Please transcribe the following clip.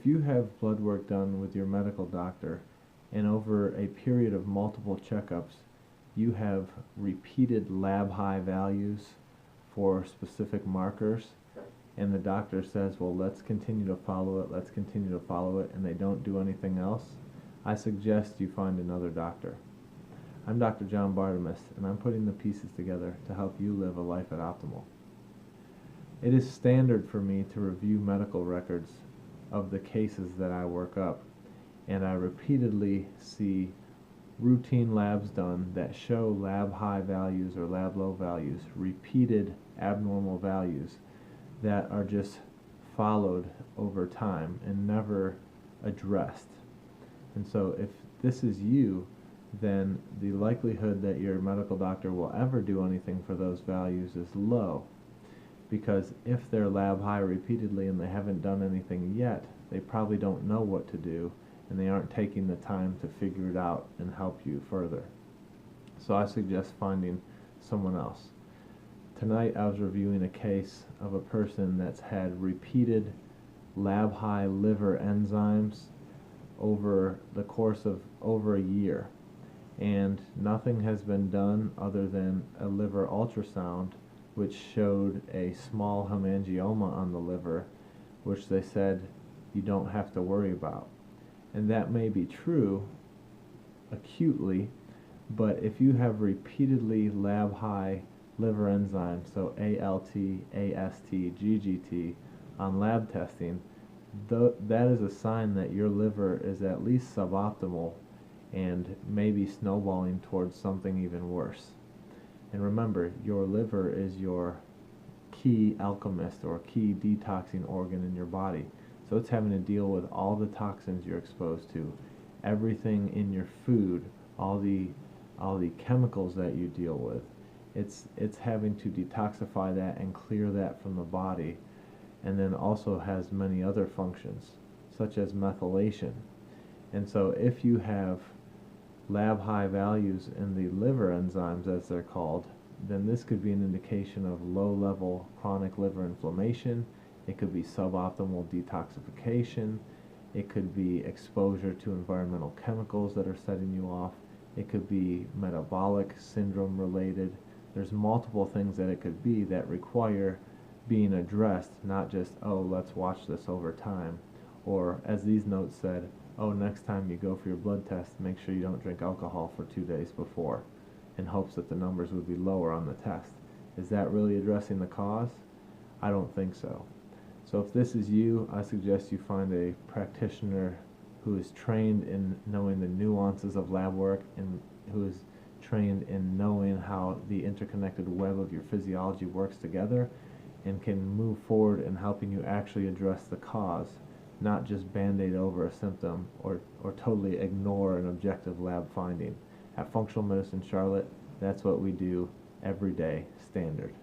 if you have blood work done with your medical doctor and over a period of multiple checkups you have repeated lab high values for specific markers, and the doctor says, well, let's continue to follow it, let's continue to follow it, and they don't do anything else, I suggest you find another doctor. I'm Dr. John Bartemus, and I'm putting the pieces together to help you live a life at optimal. It is standard for me to review medical records of the cases that I work up, and I repeatedly see routine labs done that show lab high values or lab low values, repeated abnormal values that are just followed over time and never addressed. And so if this is you, then the likelihood that your medical doctor will ever do anything for those values is low, because if they're lab high repeatedly and they haven't done anything yet, they probably don't know what to do, and they aren't taking the time to figure it out and help you further. So I suggest finding someone else. Tonight I was reviewing a case of a person that's had repeated lab high liver enzymes over the course of over a year, and nothing has been done other than a liver ultrasound which showed a small hemangioma on the liver, which they said you don't have to worry about. And that may be true acutely, but if you have repeatedly lab high liver enzymes, so ALT, AST, GGT, on lab testing, that is a sign that your liver is at least suboptimal and maybe snowballing towards something even worse. And remember, your liver is your key alchemist or key detoxing organ in your body. So it's having to deal with all the toxins you're exposed to, everything in your food, all the chemicals that you deal with. It's having to detoxify that and clear that from the body, and then also has many other functions, such as methylation. And so if you have lab high values in the liver enzymes, as they're called, then this could be an indication of low level chronic liver inflammation. It could be suboptimal detoxification. It could be exposure to environmental chemicals that are setting you off. It could be metabolic syndrome related. There's multiple things that it could be that require being addressed, not just, oh, let's watch this over time. Or, as these notes said, oh, next time you go for your blood test, make sure you don't drink alcohol for 2 days before, in hopes that the numbers would be lower on the test. Is that really addressing the cause? I don't think so. So if this is you, I suggest you find a practitioner who is trained in knowing the nuances of lab work and who is trained in knowing how the interconnected web of your physiology works together and can move forward in helping you actually address the cause, not just band-aid over a symptom or totally ignore an objective lab finding. At Functional Medicine Charlotte, that's what we do every day, standard.